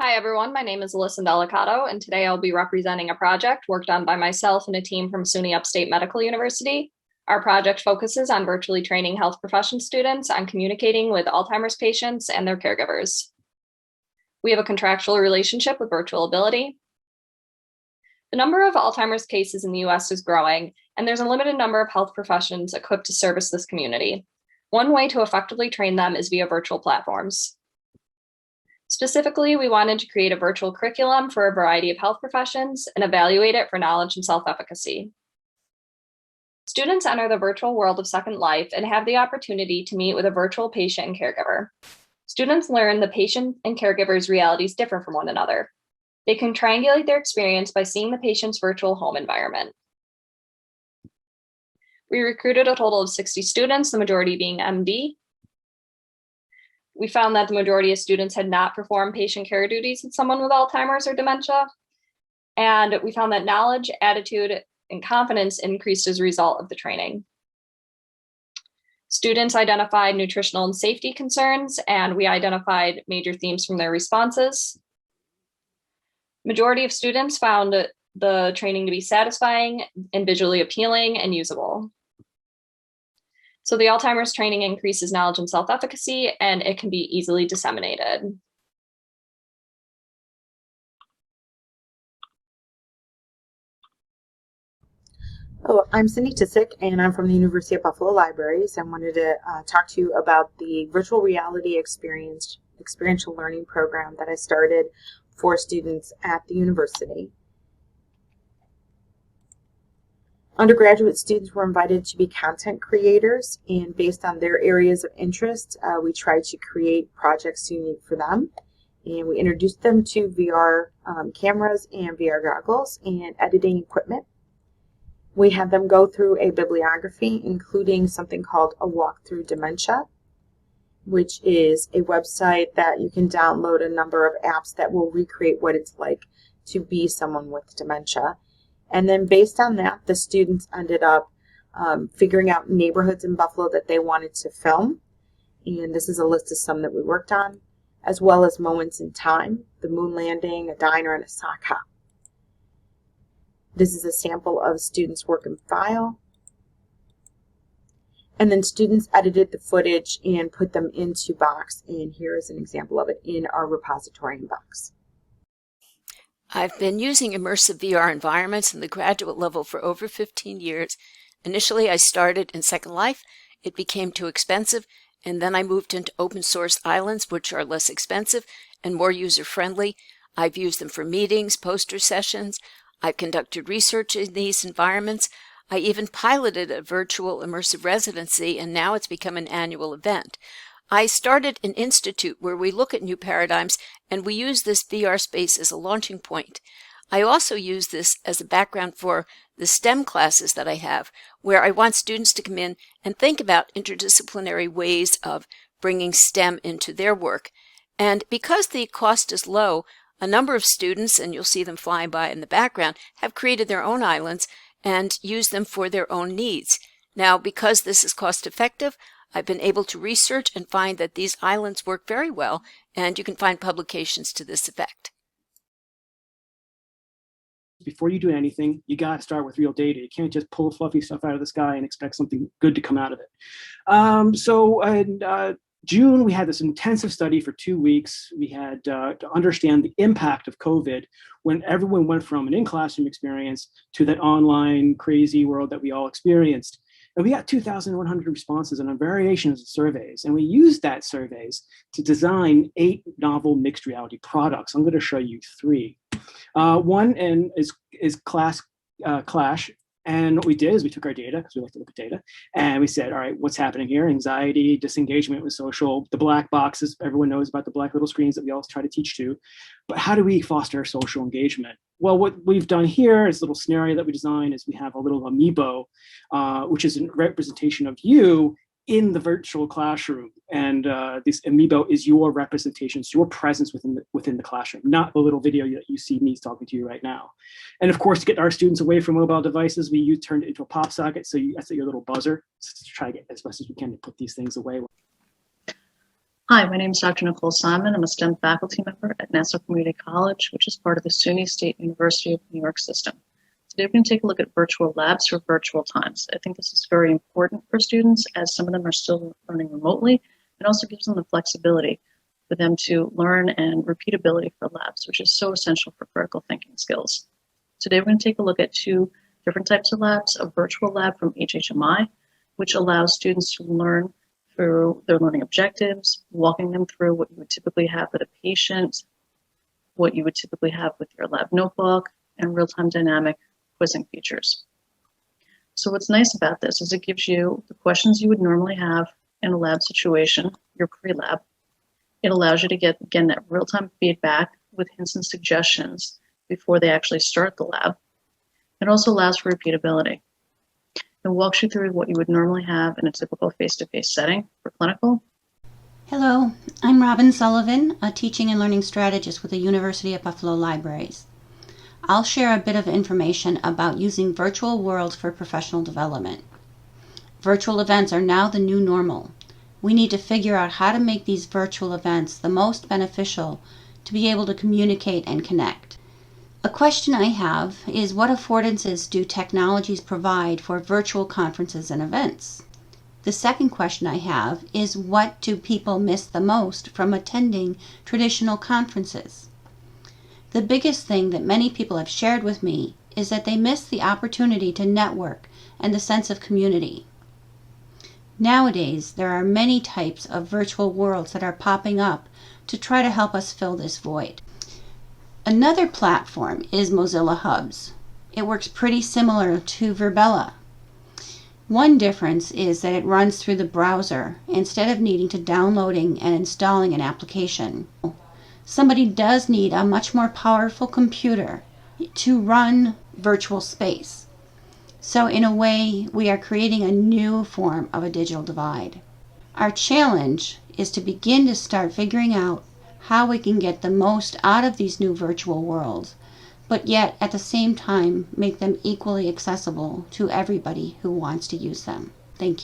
Hi everyone, my name is Alyssa Delicato, and today I'll be representing a project worked on by myself and a team from SUNY Upstate Medical University. Our project focuses on virtually training health profession students on communicating with Alzheimer's patients and their caregivers. We have a contractual relationship with Virtual Ability. The number of Alzheimer's cases in the US is growing, and there's a limited number of health professions equipped to service this community. One way to effectively train them is via virtual platforms. Specifically, we wanted to create a virtual curriculum for a variety of health professions and evaluate it for knowledge and self-efficacy. Students enter the virtual world of Second Life and have the opportunity to meet with a virtual patient and caregiver. Students learn the patient and caregiver's realities differ from one another. They can triangulate their experience by seeing the patient's virtual home environment. We recruited a total of 60 students, the majority being MD. We found that the majority of students had not performed patient care duties with someone with Alzheimer's or dementia. And we found that knowledge, attitude, and confidence increased as a result of the training. Students identified nutritional and safety concerns, and we identified major themes from their responses. Majority of students found the training to be satisfying and visually appealing and usable. So the Alzheimer's training increases knowledge and self-efficacy, and it can be easily disseminated. Oh, I'm Cindy Tissick, and I'm from the University of Buffalo Libraries. I wanted to talk to you about the virtual reality experiential learning program that I started for students at the university. Undergraduate students were invited to be content creators, and based on their areas of interest, we tried to create projects unique for them. And we introduced them to VR cameras and VR goggles and editing equipment. We had them go through a bibliography, including something called A Walk Through Dementia, which is a website that you can download a number of apps that will recreate what it's like to be someone with dementia. And then based on that, the students ended up figuring out neighborhoods in Buffalo that they wanted to film. And this is a list of some that we worked on, as well as moments in time, the moon landing, a diner, and a sock hop. This is a sample of students' work in file. And then students edited the footage and put them into Box. And here is an example of it in our repository in Box. I've been using immersive VR environments in the graduate level for over 15 years. Initially, I started in Second Life. It became too expensive, and then I moved into open source islands, which are less expensive and more user-friendly. I've used them for meetings, poster sessions. I've conducted research in these environments. I even piloted a virtual immersive residency, and now it's become an annual event. I started an institute where we look at new paradigms, and we use this VR space as a launching point. I also use this as a background for the STEM classes that I have, where I want students to come in and think about interdisciplinary ways of bringing STEM into their work. And because the cost is low, a number of students, and you'll see them flying by in the background, have created their own islands and use them for their own needs. Now, because this is cost effective, I've been able to research and find that these islands work very well, and you can find publications to this effect. Before you do anything, you got to start with real data. You can't just pull fluffy stuff out of the sky and expect something good to come out of it. So in June, we had this intensive study for 2 weeks. We had to understand the impact of COVID when everyone went from an in-classroom experience to that online crazy world that we all experienced. And we got 2,100 responses on variations of surveys. And we used that surveys to design 8 novel mixed reality products. I'm going to show you 3. One is Clash. And what we did is we took our data, because we like to look at data, and we said, all right, what's happening here? Anxiety, disengagement with social, the black boxes, everyone knows about the black little screens that we always try to teach to. But how do we foster social engagement? Well, what we've done here is a little scenario that we designed is we have a little amiibo, which is a representation of you in the virtual classroom. And this amiibo is your representations, your presence within the classroom, not the little video that you see me talking to you right now. And of course, to get our students away from mobile devices, we turned it into a pop socket. So that's your little buzzer. So to try to get as best as we can to put these things away. Hi, my name is Dr. Nicole Simon. I'm a STEM faculty member at Nassau Community College, which is part of the SUNY State University of New York system. Today, we're going to take a look at virtual labs for virtual times. I think this is very important for students as some of them are still learning remotely, and also gives them the flexibility for them to learn and repeatability for labs, which is so essential for critical thinking skills. Today, we're going to take a look at two different types of labs: a virtual lab from HHMI, which allows students to learn through their learning objectives, walking them through what you would typically have with a patient, what you would typically have with your lab notebook, and real-time dynamic quizzing features. So what's nice about this is it gives you the questions you would normally have in a lab situation, your pre-lab. It allows you to get, again, that real-time feedback with hints and suggestions before they actually start the lab. It also allows for repeatability. It walks you through what you would normally have in a typical face-to-face setting for clinical. Hello, I'm Robin Sullivan, a teaching and learning strategist with the University of Buffalo Libraries. I'll share a bit of information about using virtual worlds for professional development. Virtual events are now the new normal. We need to figure out how to make these virtual events the most beneficial to be able to communicate and connect. A question I have is, what affordances do technologies provide for virtual conferences and events? The second question I have is, what do people miss the most from attending traditional conferences? The biggest thing that many people have shared with me is that they miss the opportunity to network and the sense of community. Nowadays, there are many types of virtual worlds that are popping up to try to help us fill this void. Another platform is Mozilla Hubs. It works pretty similar to Virbela. One difference is that it runs through the browser instead of needing to downloading and installing an application. Somebody does need a much more powerful computer to run virtual space. So in a way, we are creating a new form of a digital divide. Our challenge is to begin to start figuring out how we can get the most out of these new virtual worlds, but yet at the same time make them equally accessible to everybody who wants to use them. Thank you.